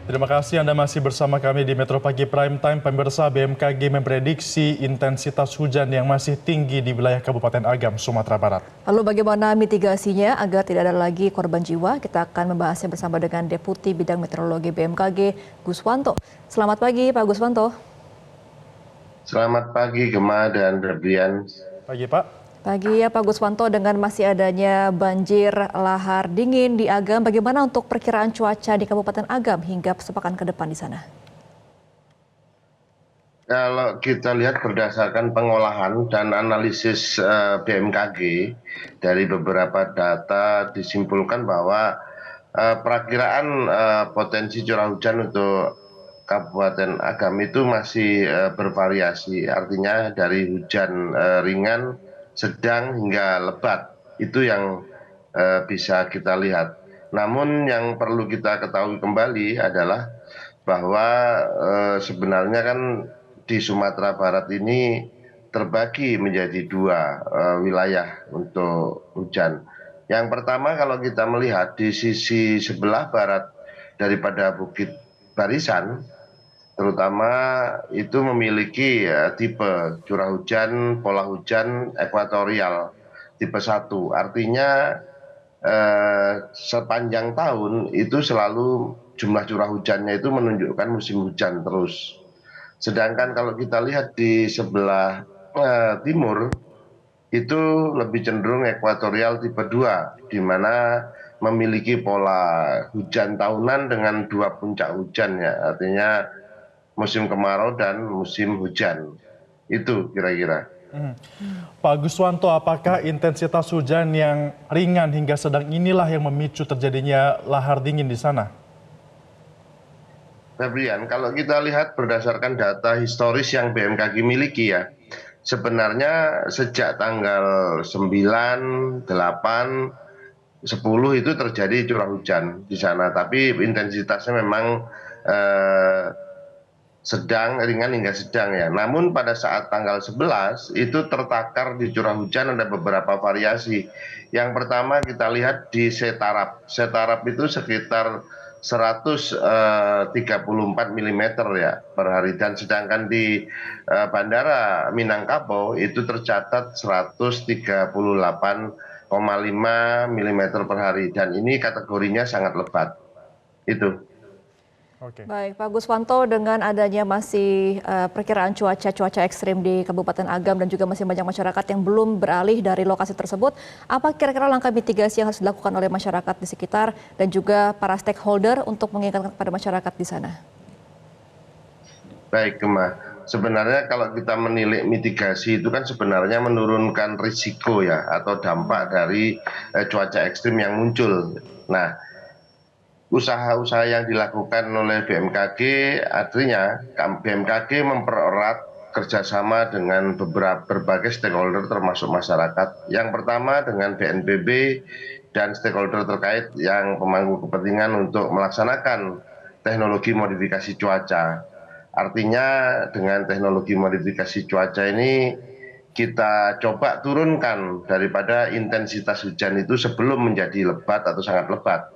Terima kasih Anda masih bersama kami di Metro Pagi Prime Time. Pemirsa, BMKG memprediksi intensitas hujan yang masih tinggi di wilayah Kabupaten Agam, Sumatera Barat. Lalu bagaimana mitigasinya agar tidak ada lagi korban jiwa? Kita akan membahasnya bersama dengan Deputi Bidang Meteorologi BMKG, Guswanto. Selamat pagi Pak Guswanto. Selamat pagi Gemma dan Febrian. Pagi Pak. Pagi ya Pak Guswanto, dengan masih adanya banjir lahar dingin di Agam, bagaimana untuk perkiraan cuaca di Kabupaten Agam hingga sepekan ke depan di sana? Kalau kita lihat berdasarkan pengolahan dan analisis BMKG dari beberapa data disimpulkan bahwa perakiraan potensi curah hujan untuk Kabupaten Agam itu masih bervariasi, artinya dari hujan ringan, sedang hingga lebat, itu yang bisa kita lihat. Namun yang perlu kita ketahui kembali adalah bahwa sebenarnya kan di Sumatera Barat ini terbagi menjadi dua wilayah untuk hujan. Yang pertama, kalau kita melihat di sisi sebelah barat daripada Bukit Barisan, terutama itu memiliki tipe curah hujan, pola hujan ekuatorial tipe 1. Artinya sepanjang tahun itu selalu jumlah curah hujannya itu menunjukkan musim hujan terus. Sedangkan kalau kita lihat di sebelah timur itu lebih cenderung ekuatorial tipe 2, di mana memiliki pola hujan tahunan dengan dua puncak hujannya, artinya musim kemarau dan musim hujan. Itu kira-kira. Pak Guswanto, apakah intensitas hujan yang ringan hingga sedang inilah yang memicu terjadinya lahar dingin di sana? Febrian, kalau kita lihat berdasarkan data historis yang BMKG miliki ya, sebenarnya sejak tanggal 9, 8, 10 itu terjadi curah hujan di sana, tapi intensitasnya memang sedang, ringan hingga sedang ya. Namun pada saat tanggal 11 itu tertakar di curah hujan ada beberapa variasi. Yang pertama kita lihat di Setarap. Setarap itu sekitar 134 mm ya per hari, dan sedangkan di Bandara Minangkabau itu tercatat 138,5 mm per hari, dan ini kategorinya sangat lebat. Itu. Oke. Baik, Pak Guswanto, dengan adanya masih perkiraan cuaca ekstrim di Kabupaten Agam dan juga masih banyak masyarakat yang belum beralih dari lokasi tersebut, apa kira-kira langkah mitigasi yang harus dilakukan oleh masyarakat di sekitar dan juga para stakeholder untuk mengingatkan kepada masyarakat di sana? Baik, Gemma. Sebenarnya kalau kita menilik mitigasi itu kan sebenarnya menurunkan risiko ya atau dampak dari cuaca ekstrim yang muncul. Nah, usaha-usaha yang dilakukan oleh BMKG, artinya BMKG mempererat kerjasama dengan berbagai stakeholder termasuk masyarakat. Yang pertama dengan BNPB dan stakeholder terkait yang pemangku kepentingan untuk melaksanakan teknologi modifikasi cuaca. Artinya dengan teknologi modifikasi cuaca ini kita coba turunkan daripada intensitas hujan itu sebelum menjadi lebat atau sangat lebat.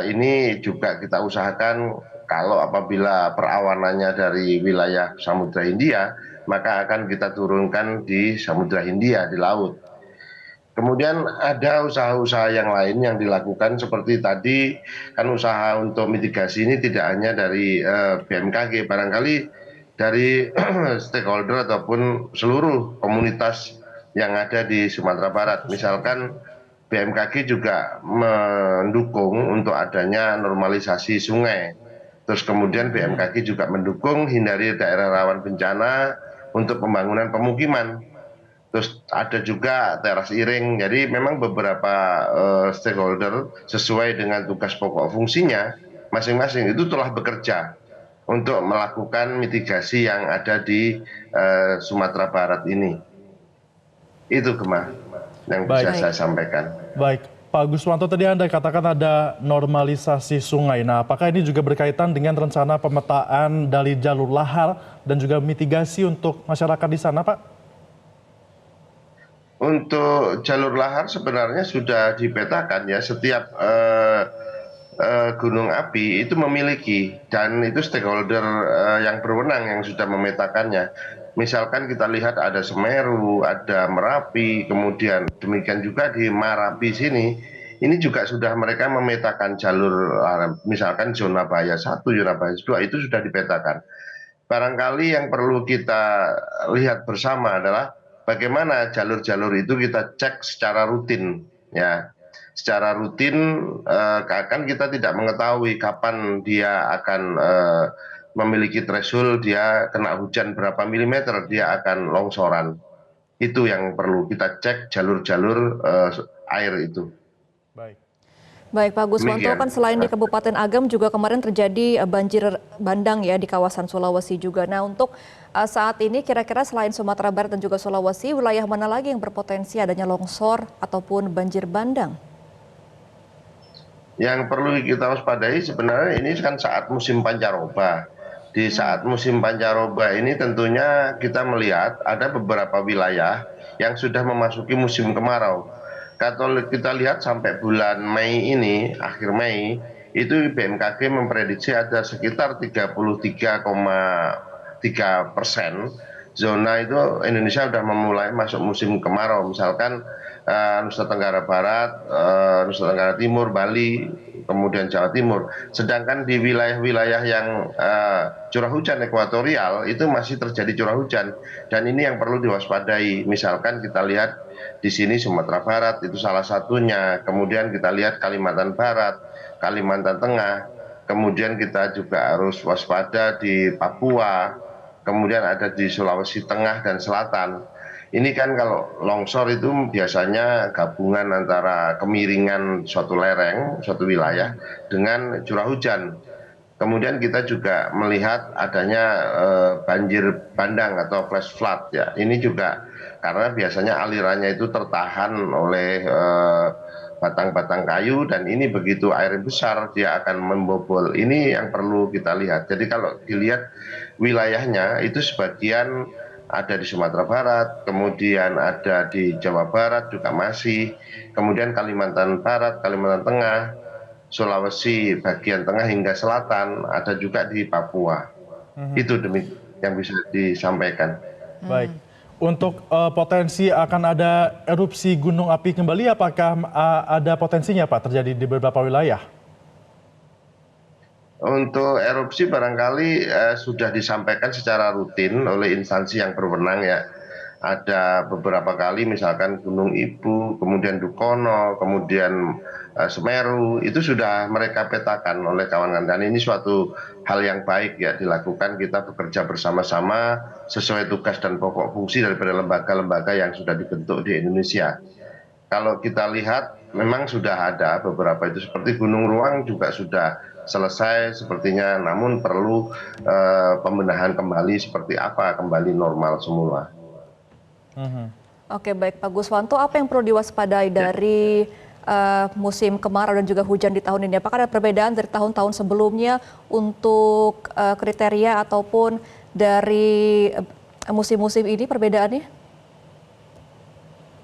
Ini juga kita usahakan kalau apabila perawanannya dari wilayah Samudra Hindia, maka akan kita turunkan di Samudra Hindia, di laut. Kemudian ada usaha-usaha yang lain yang dilakukan seperti tadi, kan usaha untuk mitigasi ini tidak hanya dari BMKG, barangkali dari stakeholder ataupun seluruh komunitas yang ada di Sumatera Barat. Misalkan BMKG juga mendukung untuk adanya normalisasi sungai. Terus kemudian BMKG juga mendukung hindari daerah rawan bencana untuk pembangunan pemukiman. Terus ada juga teras iring. Jadi memang beberapa stakeholder sesuai dengan tugas pokok fungsinya masing-masing itu telah bekerja untuk melakukan mitigasi yang ada di Sumatera Barat ini. Itu Gemma yang bisa saya sampaikan. Baik, Pak Guswanto, tadi Anda katakan ada normalisasi sungai. Nah, apakah ini juga berkaitan dengan rencana pemetaan dari jalur lahar dan juga mitigasi untuk masyarakat di sana, Pak? Untuk jalur lahar sebenarnya sudah dipetakan ya, setiap gunung api itu memiliki, dan itu stakeholder yang berwenang yang sudah memetakannya. Misalkan kita lihat ada Semeru, ada Merapi, kemudian demikian juga di Marapi sini, ini juga sudah mereka memetakan jalur, misalkan zona bahaya 1, zona bahaya 2 itu sudah dipetakan. Barangkali yang perlu kita lihat bersama adalah bagaimana jalur-jalur itu kita cek secara rutin, ya. Secara rutin, kan kita tidak mengetahui kapan dia akan memiliki threshold, dia kena hujan berapa milimeter, dia akan longsoran. Itu yang perlu kita cek jalur-jalur air itu. Baik. Baik, Pak Guswanto, Demikian. kan selain di Kabupaten Agam juga kemarin terjadi banjir bandang ya di kawasan Sulawesi juga. Nah, untuk saat ini kira-kira selain Sumatera Barat dan juga Sulawesi, wilayah mana lagi yang berpotensi adanya longsor ataupun banjir bandang? Yang perlu kita waspadai sebenarnya ini kan saat musim pancaroba. Di saat musim pancaroba ini tentunya kita melihat ada beberapa wilayah yang sudah memasuki musim kemarau. Kalau kita lihat sampai bulan Mei ini, akhir Mei, itu BMKG memprediksi ada sekitar 33,3% zona itu Indonesia sudah memulai masuk musim kemarau. Misalkan Nusa Tenggara Barat, Nusa Tenggara Timur, Bali, kemudian Jawa Timur. Sedangkan di wilayah-wilayah yang curah hujan ekuatorial itu masih terjadi curah hujan, dan ini yang perlu diwaspadai. Misalkan kita lihat di sini Sumatera Barat itu salah satunya, kemudian kita lihat Kalimantan Barat, Kalimantan Tengah, kemudian kita juga harus waspada di Papua, kemudian ada di Sulawesi Tengah dan Selatan. Ini kan kalau longsor itu biasanya gabungan antara kemiringan suatu lereng, suatu wilayah dengan curah hujan. Kemudian kita juga melihat adanya banjir bandang atau flash flood ya. Ini juga karena biasanya alirannya itu tertahan oleh batang-batang kayu, dan ini begitu air besar dia akan membobol. Ini yang perlu kita lihat. Jadi kalau dilihat wilayahnya itu sebagian ada di Sumatera Barat, kemudian ada di Jawa Barat juga masih, kemudian Kalimantan Barat, Kalimantan Tengah, Sulawesi bagian tengah hingga selatan, ada juga di Papua. Itu demikian yang bisa disampaikan. Baik. Untuk potensi akan ada erupsi gunung api kembali, apakah ada potensinya Pak terjadi di beberapa wilayah? Untuk erupsi barangkali sudah disampaikan secara rutin oleh instansi yang berwenang ya. Ada beberapa kali misalkan Gunung Ibu, kemudian Dukono, kemudian Semeru, itu sudah mereka petakan oleh kawan-kawan. Dan ini suatu hal yang baik ya dilakukan, kita bekerja bersama-sama sesuai tugas dan pokok fungsi daripada lembaga-lembaga yang sudah dibentuk di Indonesia. Kalau kita lihat memang sudah ada beberapa itu, seperti Gunung Ruang juga sudah selesai sepertinya, namun perlu pembenahan kembali seperti apa, kembali normal semula. Oke, baik Pak Guswanto, apa yang perlu diwaspadai dari musim kemarau dan juga hujan di tahun ini? Apakah ada perbedaan dari tahun-tahun sebelumnya untuk kriteria ataupun dari musim-musim ini perbedaannya?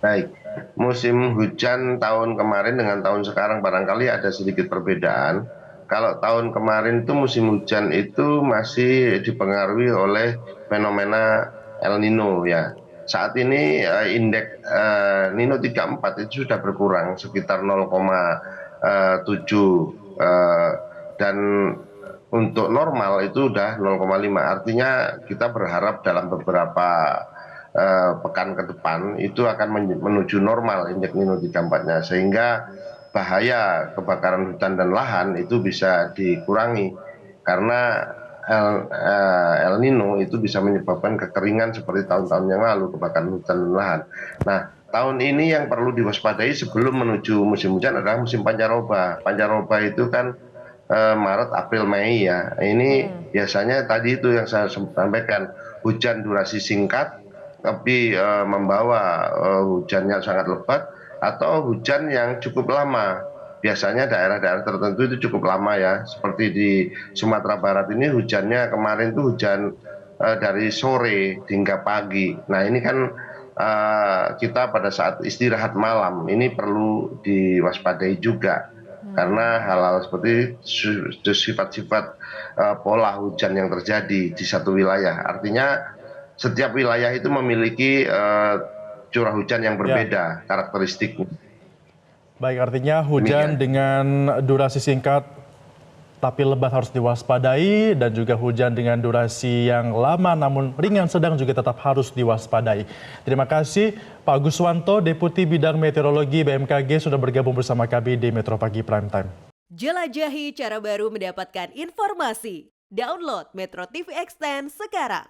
Baik, musim hujan tahun kemarin dengan tahun sekarang barangkali ada sedikit perbedaan. Kalau tahun kemarin itu musim hujan itu masih dipengaruhi oleh fenomena El Nino ya. Saat ini indeks Nino 34 itu sudah berkurang sekitar 0,7, dan untuk normal itu udah 0,5. Artinya kita berharap dalam beberapa pekan ke depan itu akan menuju normal indeks Nino 34-nya, sehingga bahaya kebakaran hutan dan lahan itu bisa dikurangi, karena El Nino itu bisa menyebabkan kekeringan seperti tahun-tahun yang lalu, kebakaran hutan dan lahan. Nah, tahun ini yang perlu diwaspadai sebelum menuju musim hujan adalah musim pancaroba. Pancaroba itu kan Maret, April, Mei ya. Ini biasanya tadi itu yang saya sampaikan, hujan durasi singkat tapi membawa hujannya sangat lebat, atau hujan yang cukup lama. Biasanya daerah-daerah tertentu itu cukup lama ya, seperti di Sumatera Barat ini hujannya kemarin itu hujan dari sore hingga pagi. Nah ini kan kita pada saat istirahat malam ini perlu diwaspadai juga. Karena hal-hal seperti sifat-sifat pola hujan yang terjadi di satu wilayah. Artinya setiap wilayah itu memiliki curah hujan yang berbeda karakteristiknya. Baik, artinya hujan dengan durasi singkat tapi lebat harus diwaspadai, dan juga hujan dengan durasi yang lama namun ringan sedang juga tetap harus diwaspadai. Terima kasih Pak Guswanto, Deputi Bidang Meteorologi BMKG sudah bergabung bersama kami di Metro Pagi Prime Time. Jelajahi cara baru mendapatkan informasi. Download Metro TV Extend sekarang.